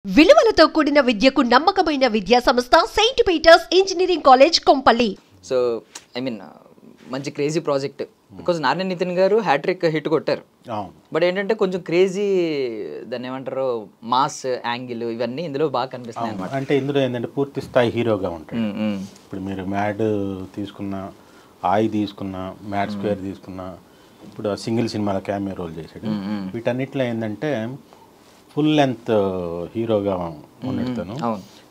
విలువలతో కూడిన విద్యకు నమ్మకమైన విద్యా సంస్థ saint peter's engineering college Kompally. So I mean మంచి crazy project because Narayana Nithin గారు హ్యాట్రిక్ హిట్ కొట్టారు. బట్ ఏంటంటే కొంచెం క్రేజీ దాన్ని ఏమంటారు మాస్ యాంగిల్ ఇవన్నీ ఇందులో బాగా కనిపిస్తాయి అన్నమాట. అంటే ఇందులో ఏంటంటే పూర్తి స్థాయి హీరోగా ఉంటాయి. ఇప్పుడు మీరు మ్యాడ్ తీసుకున్న, ఆయి తీసుకున్న, మ్యాడ్ స్క్వేర్ తీసుకున్న, ఇప్పుడు సింగిల్ సినిమాలో క్యామియో రోల్ చేశాడు. వీటన్నిటిలో ఏంటంటే ఫుల్ లెంత్ హీరోగా ఉండేస్తాను.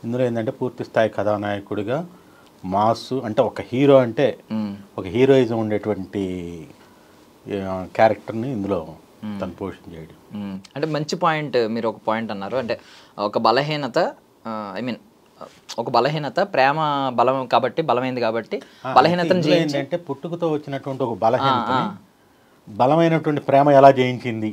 ఇందులో ఏంటంటే పూర్తి స్థాయి కథానాయకుడిగా మాస్, అంటే ఒక హీరో అంటే ఒక హీరోయిజం ఉండేటువంటి క్యారెక్టర్ని ఇందులో తను పోషించాడు. అంటే మంచి పాయింట్ మీరు ఒక పాయింట్ అన్నారు. అంటే ఒక బలహీనత, ఐ మీన్ ఒక బలహీనత ప్రేమ బలం కాబట్టి బలమైంది కాబట్టి బలహీనతను ఏంటంటే పుట్టుకతో వచ్చినటువంటి ఒక బలహీనత బలమైనటువంటి ప్రేమ ఎలా జయించింది.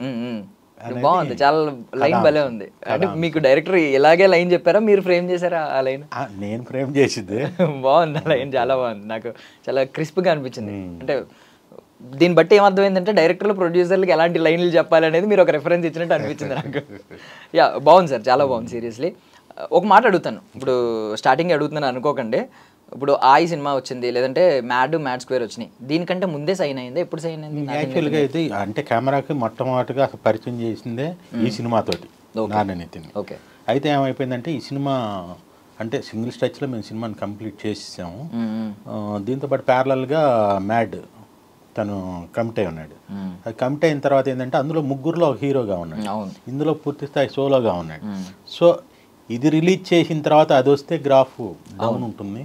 బాగుంది, చాలా లైన్ భలే ఉంది. అంటే మీకు డైరెక్టర్ ఇలాగే లైన్ చెప్పారా, మీరు ఫ్రేమ్ చేశారా ఆ లైన్? నేను ఫ్రేమ్ చేసింది. బాగుంది ఆ లైన్, చాలా బాగుంది, నాకు చాలా క్రిస్ప్గా అనిపించింది. అంటే దీన్ని బట్టి ఏమర్థమైందంటే డైరెక్టర్లు ప్రొడ్యూసర్లకి ఎలాంటి లైన్లు చెప్పాలి అనేది మీరు ఒక రెఫరెన్స్ ఇచ్చినట్టు అనిపించింది నాకు. యా బాగుంది సార్, చాలా బాగుంది. సీరియస్లీ ఒక మాట అడుగుతాను, ఇప్పుడు స్టార్టింగ్ అడుగుతున్నాను అనుకోకండి. ఇప్పుడు ఆయి సినిమా వచ్చింది, లేదంటే మ్యాడ్ స్క్వేర్ వచ్చినాయి, దీనికంటే ముందే సైన్ అయింది, ఎప్పుడు సైన్ అయింది? యాక్చువల్గా అయితే అంటే కెమెరాకి మొట్టమొదటిగా అసలు పరిచయం చేసిందే ఈ సినిమాతోటి నారాయణ నితిన్. ఓకే. అయితే ఏమైపోయిందంటే ఈ సినిమా అంటే సింగిల్ స్ట్రెచ్లో మేము సినిమాని కంప్లీట్ చేసేసాము. దీంతోపాటు ప్యారలల్గా మ్యాడ్ తను కమిట్ అయి ఉన్నాడు. అది కమిట్ అయిన తర్వాత ఏంటంటే అందులో ముగ్గురులో ఒక హీరోగా ఉన్నాడు, ఇందులో పూర్తి స్థాయి సోలోగా ఉన్నాడు. సో ఇది రిలీజ్ చేసిన తర్వాత అది వస్తే గ్రాఫ్ డౌన్ ఉంటుంది.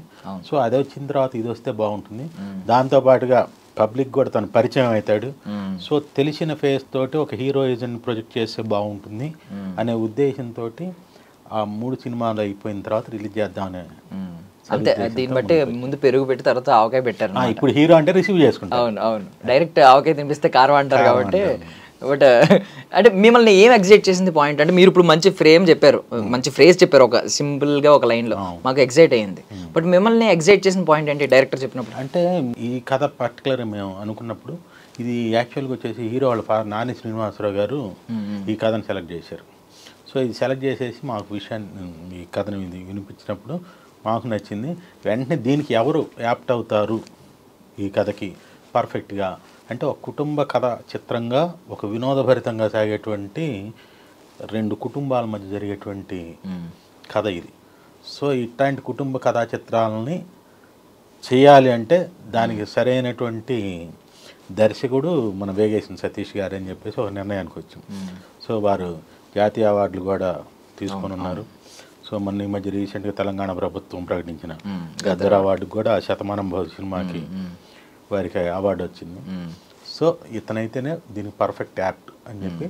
సో అది వచ్చిన తర్వాత ఇది వస్తే బాగుంటుంది. దాంతోపాటుగా పబ్లిక్ కూడా తను పరిచయం అవుతాడు. సో తెలిసిన ఫేస్ తోటి ఒక హీరోయిజం ప్రొజెక్ట్ చేస్తే బాగుంటుంది అనే ఉద్దేశంతో ఆ 3 సినిమాలు అయిపోయిన తర్వాత రిలీజ్ చేద్దామని. అంతే, దీన్ని బట్టి ముందు పెరుగు పెట్టి తర్వాత ఆవకాయ పెట్టారు. ఇప్పుడు హీరో అంటే రిసీవ్ చేసుకుంటారు. అవును, డైరెక్ట్ ఆవకాయ తినిపిస్తే కారం అంటారు కాబట్టి. బట్ అంటే మిమ్మల్ని ఏం ఎగ్జైట్ చేసింది పాయింట్ అంటే, మీరు ఇప్పుడు మంచి ఫ్రేమ్ చెప్పారు, మంచి ఫ్రేజ్ చెప్పారు, ఒక సింపుల్గా ఒక లైన్లో మాకు ఎగ్జైట్ అయ్యింది. బట్ మిమ్మల్ని ఎగ్జైట్ చేసిన పాయింట్ ఏంటి డైరెక్టర్ చెప్పినప్పుడు? అంటే ఈ కథ పర్టికులర్ మేము అనుకున్నప్పుడు ఇది యాక్చువల్గా వచ్చేసి హీరో వాళ్ళ నాని శ్రీనివాసరావు గారు ఈ కథను సెలెక్ట్ చేశారు. సో ఇది సెలెక్ట్ చేసేసి మాకు విషయాన్ని, ఈ కథను వినిపించినప్పుడు మాకు నచ్చింది. వెంటనే దీనికి ఎవరు యాప్ట్ అవుతారు ఈ కథకి పర్ఫెక్ట్గా అంటే, ఒక కుటుంబ కథ చిత్రంగా, ఒక వినోదభరితంగా సాగేటువంటి 2 కుటుంబాల మధ్య జరిగేటువంటి కథ ఇది. సో ఇట్లాంటి కుటుంబ కథా చిత్రాలని చేయాలి అంటే దానికి సరైనటువంటి దర్శకుడు మన వేగేసిన సతీష్ గారు అని చెప్పేసి ఒక నిర్ణయానికి వచ్చాం. సో వారు జాతీయ అవార్డులు కూడా తీసుకొని ఉన్నారు. సో మన ఈ మధ్య రీసెంట్గా తెలంగాణ ప్రభుత్వం ప్రకటించిన గద్దర్ అవార్డుకి కూడా శతమానం భవ సినిమాకి వారికి అవార్డు వచ్చింది. సో ఇతనైతేనే దీనికి పర్ఫెక్ట్ యాప్ట్ అని చెప్పి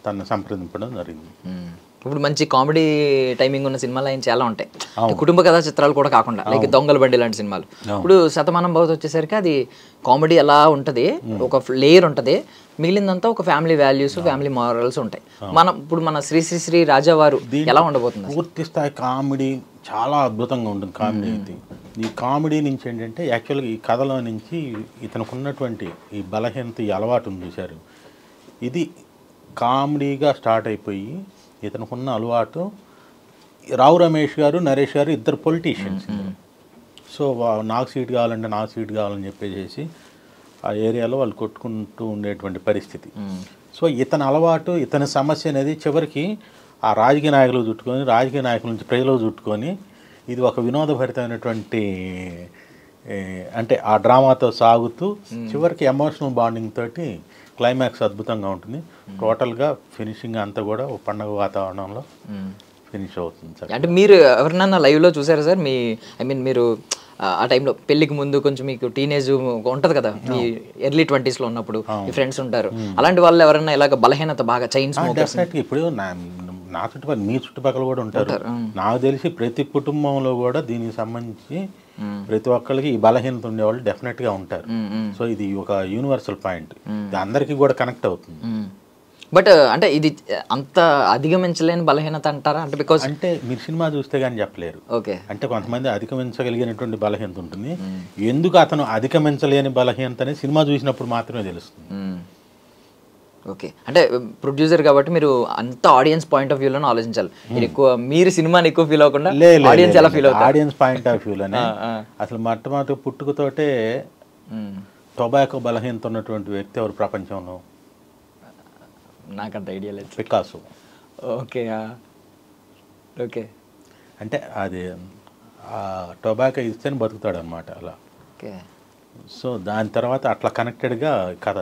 తను సంప్రదింపడం జరిగింది. ఇప్పుడు మంచి కామెడీ టైమింగ్ ఉన్న సినిమాలు ఆయన చాలా ఉంటాయి, కుటుంబ కథా చిత్రాలు కూడా కాకుండా, లైక్ దొంగల బండి లాంటి సినిమాలు. ఇప్పుడు శతమానం భవతి వచ్చేసరికి అది కామెడీ ఎలా ఉంటుంది, ఒక లేయర్ ఉంటుంది, మిగిలిందంతా ఒక ఫ్యామిలీ వాల్యూస్, ఫ్యామిలీ మారల్స్ ఉంటాయి. మనం ఇప్పుడు మన శ్రీ రాజావారు ఎలా ఉండబోతుంది? పూర్తి స్థాయి కామెడీ చాలా అద్భుతంగా ఉంటుంది. కామెడీ అయితే ఈ కామెడీ నుంచి ఏంటంటే యాక్చువల్గా ఈ కథలో నుంచి ఇతనికి ఉన్నటువంటి ఈ బలహీనత, ఈ అలవాటు ఉంది చూశారు, ఇది కామెడీగా స్టార్ట్ అయిపోయి ఇతనికి ఉన్న అలవాటు. రావు రమేష్ గారు, నరేష్ గారు ఇద్దరు పొలిటీషియన్స్. సో నాకు సీట్ కావాలంటే నాకు సీట్ కావాలని చెప్పేసి ఆ ఏరియాలో వాళ్ళు కొట్టుకుంటూ ఉండేటువంటి పరిస్థితి. సో ఇతని అలవాటు, ఇతని సమస్య అనేది చివరికి ఆ రాజకీయ నాయకులు చుట్టుకొని, రాజకీయ నాయకుల నుంచి ప్రజలు చుట్టుకొని ఇది ఒక వినోదభరితమైనటువంటి అంటే ఆ డ్రామాతో సాగుతూ చివరికి ఎమోషనల్ బాండింగ్ తోటి క్లైమాక్స్ అద్భుతంగా ఉంటుంది. టోటల్గా ఫినిషింగ్ అంతా కూడా ఒక పండగ వాతావరణంలో ఫినిష్ అవుతుంది సార్. అంటే మీరు ఎవరినన్నా లైవ్లో చూసారా సార్? మీ ఐ మీన్ మీరు ఆ టైంలో పెళ్లికి ముందు కొంచెం మీకు టీనేజ్ ఉంటుంది కదా, మీ ఎర్లీ 20sలో ఉన్నప్పుడు మీ ఫ్రెండ్స్ ఉంటారు, అలాంటి వాళ్ళు ఎవరైనా ఇలాగ బలహీనత బాగా చైన్ స్మోకర్స్? ఇప్పుడు నా చుట్టుపక్కల, మీ చుట్టుపక్కల కూడా ఉంటారు. నాకు తెలిసి ప్రతి కుటుంబంలో కూడా దీనికి సంబంధించి ప్రతి ఒక్కరికి ఈ బలహీనత ఉండేవాళ్ళు డెఫినెట్గా ఉంటారు. సో ఇది ఒక యూనివర్సల్ పాయింట్, ఇది అందరికీ కూడా కనెక్ట్ అవుతుంది. బట్ అంటే ఇది అంత అధిగమించలేని బలహీనత అంటారా? అంటే బికాస్ అంటే మీరు సినిమా చూస్తే కానీ చెప్పలేరు. ఓకే, అంటే కొంతమంది అధిగమించగలిగినటువంటి బలహీనత ఉంటుంది. ఎందుకు అతను అధిగమించలేని బలహీనత అనేది సినిమా చూసినప్పుడు మాత్రమే తెలుస్తుంది. ఓకే, అంటే ప్రొడ్యూసర్ కాబట్టి మీరు అంత ఆడియన్స్ పాయింట్ ఆఫ్ వ్యూలోనే ఆలోచించాలి. మీరు ఎక్కువ మీరు సినిమాని ఎక్కువ ఫీల్ అవ్వకుండా ఆడియన్స్ ఎలా ఫీల్ అవుతారు? ఆడియన్స్ పాయింట్ ఆఫ్ వ్యూలోనే. అసలు మొట్టమొదటి పుట్టుకతోటే టొబాకో బలహీనత ఉన్నటువంటి వ్యక్తి ఎవరు ప్రపంచంలో? నాకంత ఐడియా లేదు. పికాసో. ఓకే ఓకే, అంటే అది టొబాకో ఇస్తేనే బతుకుతాడు అనమాట అలా. ఓకే, సో దాని తర్వాత అట్లా కనెక్టెడ్గా కథ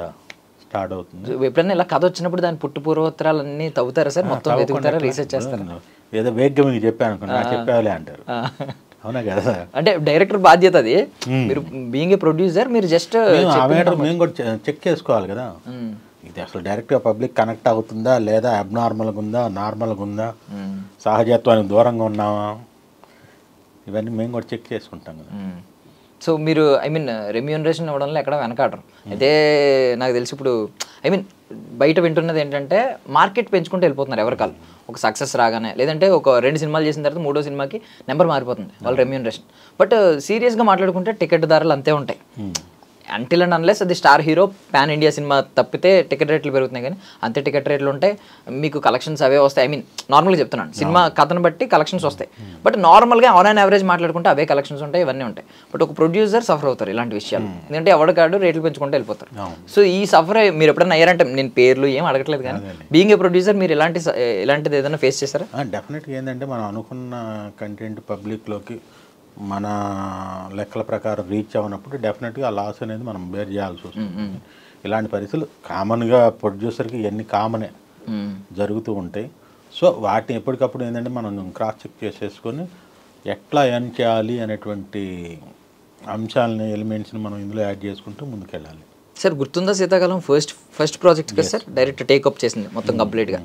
స్టార్ట్ అవుతుంది. ఎప్పుడైనా ఇలా కథ వచ్చినప్పుడు దాని పుట్టు పూర్వోత్తరాలన్నీ తవ్వుతారా సార్? మొత్తం వెతుకుతారా, రీసెర్చ్ చేస్తారా? ఏదో వేగ్గా మీకు చెప్పాను అనుకున్నా, చెప్పాలే అంటారు. అవునా కదా? అంటే డైరెక్టర్ బాధ్యత అది. మీరు బీయింగ్ ఏ ప్రొడ్యూసర్ మీరు జస్ట్ మేము కూడా చెక్ చేసుకోవాలి కదా, ఇది అసలు డైరెక్ట్గా పబ్లిక్ కనెక్ట్ అవుతుందా లేదా, అబ్నార్మల్గా ఉందా, నార్మల్గా ఉందా, సహజత్వానికి దూరంగా ఉన్నామా, ఇవన్నీ మేము కూడా చెక్ చేసుకుంటాం కదా. సో మీరు ఐ మీన్ రెమ్యూనరేషన్ ఇవ్వడంలో ఎక్కడ వెనకాడరు అయితే. నాకు తెలిసి ఇప్పుడు ఐ మీన్ బయట వింటున్నది ఏంటంటే మార్కెట్ పెంచుకుంటూ వెళ్ళిపోతున్నారు ఎవరికాలు. ఒక సక్సెస్ రాగానే, లేదంటే ఒక 2 సినిమాలు చేసిన తర్వాత 3వ సినిమాకి నెంబర్ మారిపోతుంది వాళ్ళ రెమ్యూనరేషన్. బట్ సీరియస్గా మాట్లాడుకుంటే టికెట్ ధరలు అంతే ఉంటాయి. అంటిల్ అండ్ అన్లెస్ అది star hero pan India cinema తప్పితే టికెట్ రేట్లు పెరుగుతున్నాయి, కానీ అంతే టికెట్ రేట్లు ఉంటాయి. మీకు కలెక్షన్స్ అవే వస్తాయి. ఐ మీన్ నార్మల్గా చెప్తున్నాను, సినిమా కథను బట్టి కలెక్షన్స్ వస్తాయి. బట్ నార్మల్గా ఆన్ అండ్ యావరేజ్ మాట్లాడుకుంటే అవే కలెక్షన్స్ ఉంటాయి, ఇవన్నీ ఉంటాయి. బట్ ఒక ప్రొడ్యూసర్ సఫర్ అవుతారు ఇలాంటి విషయాలు, ఎందుకంటే ఎవరికాడు రేట్లు పెంచుకుంటూ వెళ్ళిపోతారు. సో ఈ సఫర్ మీరు ఎప్పుడైనా అయ్యారంటే, నేను పేర్లు ఏం అడగట్లేదు, కానీ బీయింగ్ ఏ ప్రొడ్యూసర్ మీరు ఇలాంటిది ఏదైనా ఫేస్ చేస్తారా? డెఫినెట్గా ఏంటంటే మనం అనుకున్న కంటెంట్ పబ్లిక్లోకి మన లెక్కల ప్రకారం రీచ్ అవ్వనప్పుడు డెఫినెట్గా ఆ లాస్ అనేది మనం బేర్ చేయాల్సి వస్తుంది. ఇలాంటి పరిస్థితులు కామన్గా ప్రొడ్యూసర్కి ఎన్ని కామనే జరుగుతూ ఉంటాయి. సో వాటిని ఎప్పటికప్పుడు ఏంటంటే మనం క్రాస్ చెక్ చేసేసుకొని ఎట్లా ఎర్న్ చేయాలి అనేటువంటి అంశాలని, ఎలిమెంట్స్ని మనం ఇందులో యాడ్ చేసుకుంటూ ముందుకెళ్ళాలి. సార్ గుర్తుందా శీతాకాలం ఫస్ట్ ప్రాజెక్ట్ కదా సార్, డైరెక్ట్ టేకప్ చేసింది మొత్తం కంప్లీట్గా.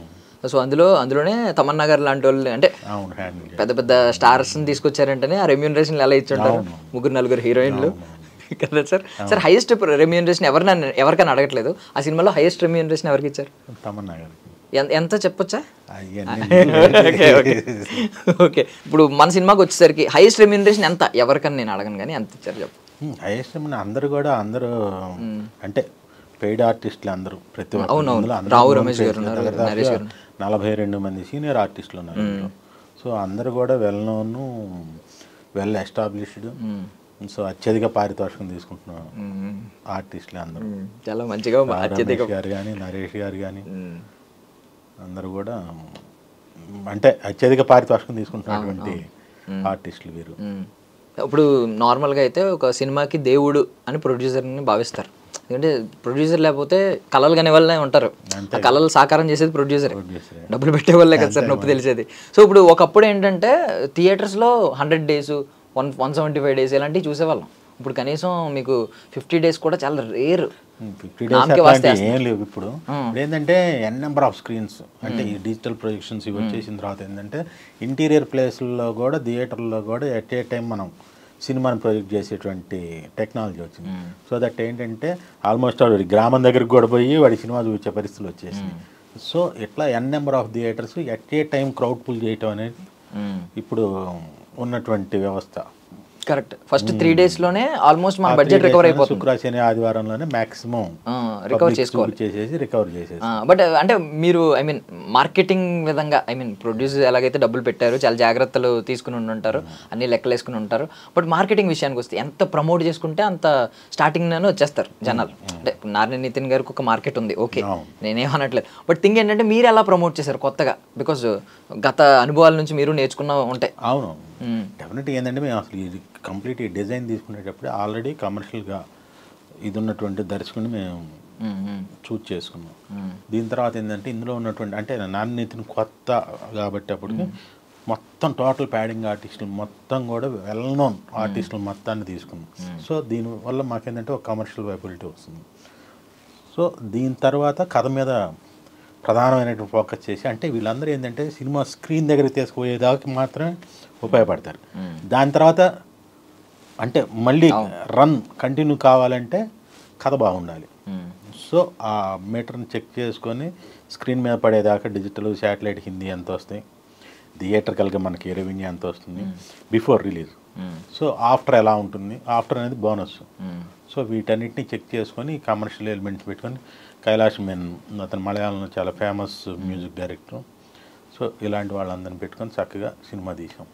సో అందులోనే తమన్నా గారు లాంటి వాళ్ళు, అంటే పెద్ద పెద్ద స్టార్స్ని తీసుకొచ్చారంటేనే ఆ రెమ్యూనరేషన్ ఎలా ఇచ్చుంటారు, 3-4 హీరోయిన్లు కదా సార్. సార్ హైయెస్ట్ రెమ్యూనరేషన్ ఎవరికైనా అడగట్లేదు, ఆ సినిమాలో హైయెస్ట్ రెమ్యూనరేషన్ ఎవరికి ఇచ్చారు? తమన్నా గారు. ఎంత చెప్పొచ్చా? ఓకే, ఇప్పుడు మన సినిమాకి వచ్చేసరికి హైయెస్ట్ రెమ్యూనరేషన్ ఎంత ఎవరికని నేను అడగను, కానీ ఎంత ఇచ్చారు చెప్పు. హైయెస్ట్ అందరూ అంటే పెయిడ్ ఆర్టిస్టులు అందరూ, ప్రతి రావు రమేష్ గారు 42 మంది సీనియర్ ఆర్టిస్టులు ఉన్నారు. సో అందరూ కూడా well known, well established, so అత్యధిక పారితోషికం తీసుకుంటున్న ఆర్టిస్టులు అందరూ. చాలా మంచిగా రమేష్ గారు కానీ, నరేష్ గారు కానీ అందరూ కూడా అంటే అత్యధిక పారితోషికం తీసుకుంటున్నటువంటి ఆర్టిస్టులు వీరు. ఇప్పుడు నార్మల్గా అయితే ఒక సినిమాకి దేవుడు అని ప్రొడ్యూసర్ని భావిస్తారు, ఎందుకంటే ప్రొడ్యూసర్ లేకపోతే కళలు కనే వాళ్ళే ఉంటారు, ఆ కళలు సాకారం చేసేది ప్రొడ్యూసర్, డబ్బులు పెట్టే వాళ్ళే కదా సార్ నొప్పి తెలిసేది. సో ఇప్పుడు ఒకప్పుడు ఏంటంటే థియేటర్స్లో 100 days 175 days ఇలాంటివి చూసేవాళ్ళం. ఇప్పుడు కనీసం మీకు 50 days కూడా చాలా రేర్. 50 days ఏం లేవు ఇప్పుడు. ఏంటంటే ఎన్ నెంబర్ ఆఫ్ స్క్రీన్స్, అంటే ఈ డిజిటల్ ప్రొజెక్షన్స్ ఇవి వచ్చేసిన తర్వాత ఏంటంటే ఇంటీరియర్ ప్లేస్లో కూడా, థియేటర్లో కూడా ఎట్ ఏ టైం మనం సినిమాని ప్రొజెక్ట్ చేసేటువంటి టెక్నాలజీ వచ్చింది. సో దట్ ఏంటంటే ఆల్మోస్ట్ వాడి గ్రామం దగ్గరికి కూడా పోయి వాడి సినిమా చూపించే పరిస్థితులు వచ్చేసింది. సో ఇట్లా n number of theatres at a time crowd pull చేయటం అనేది ఇప్పుడు ఉన్నటువంటి వ్యవస్థ. కరెక్ట్. ఫస్ట్ 3 daysలోనే ఆల్మోస్ట్ మన బడ్జెట్ రికవర్ అయిపోతుంది. శుక్ర శని ఆదివారంలోనే మాక్సిమం రికవర్ చేసుకోవాలి, రికవర్ చేసేసి. బట్ అంటే మీరు ఐ మీన్ మార్కెటింగ్ విధంగా, ఐ మీన్ ప్రొడ్యూసర్ ఎలాగైతే డబ్బులు పెట్టారు, చాలా జాగ్రత్తలు తీసుకుని ఉంటారు, అన్ని లెక్కలు వేసుకుని ఉంటారు. బట్ మార్కెటింగ్ విషయానికి వస్తే ఎంత ప్రమోట్ చేసుకుంటే అంత స్టార్టింగ్లోనే వచ్చేస్తారు జనాలు. అంటే నారాయణ నితిన్ గారికి ఒక మార్కెట్ ఉంది, ఓకే, నేనేమనట్లేదు. బట్ థింగ్ ఏంటంటే మీరు ఎలా ప్రమోట్ చేశారు కొత్తగా, బికాజ్ గత అనుభవాల నుంచి మీరు నేర్చుకున్న ఉంటాయి. అవును, డెఫినెట్గా ఏంటంటే మేము అసలు ఇది కంప్లీట్ ఈ డిజైన్ తీసుకునేటప్పుడు ఆల్రెడీ కమర్షియల్గా ఇది ఉన్నటువంటి దర్శకుని మేము చూజ్ చేసుకున్నాం. దీని తర్వాత ఏంటంటే ఇందులో ఉన్నటువంటి, అంటే నాణ్యతను కొత్త కాబట్టి అప్పటికి మొత్తం టోటల్ ప్యాడింగ్ ఆర్టిస్టులు మొత్తం కూడా వెల్ నోన్ ఆర్టిస్టులు మొత్తాన్ని తీసుకున్నాం. సో దీనివల్ల మాకేంటంటే ఒక కమర్షియల్ వైబిలిటీ వస్తుంది. సో దీని తర్వాత కథ మీద ప్రధానమైనటువంటి ఫోకస్ చేసి, అంటే వీళ్ళందరూ ఏంటంటే సినిమా స్క్రీన్ దగ్గరికి తీసుకుపోయేదాకా మాత్రమే ఉపయోగపడతారు. దాని తర్వాత అంటే మళ్ళీ రన్ కంటిన్యూ కావాలంటే కథ బాగుండాలి. సో ఆ మీటర్ని చెక్ చేసుకొని స్క్రీన్ మీద పడేదాకా డిజిటల్, శాటిలైట్, హిందీ ఎంత వస్తాయి, థియేటర్కల్గా మనకి రెవెన్యూ ఎంత వస్తుంది బిఫోర్ రిలీజ్, సో ఆఫ్టర్ ఎలా ఉంటుంది, ఆఫ్టర్ అనేది బోనస్. సో వీటన్నిటిని చెక్ చేసుకొని కమర్షియల్ ఎలిమెంట్స్ పెట్టుకొని కైలాష్ మెన్ అతను మలయాళంలో చాలా ఫేమస్ మ్యూజిక్ డైరెక్టర్. సో ఇలాంటి వాళ్ళందరిని పెట్టుకొని చక్కగా సినిమా తీసాం.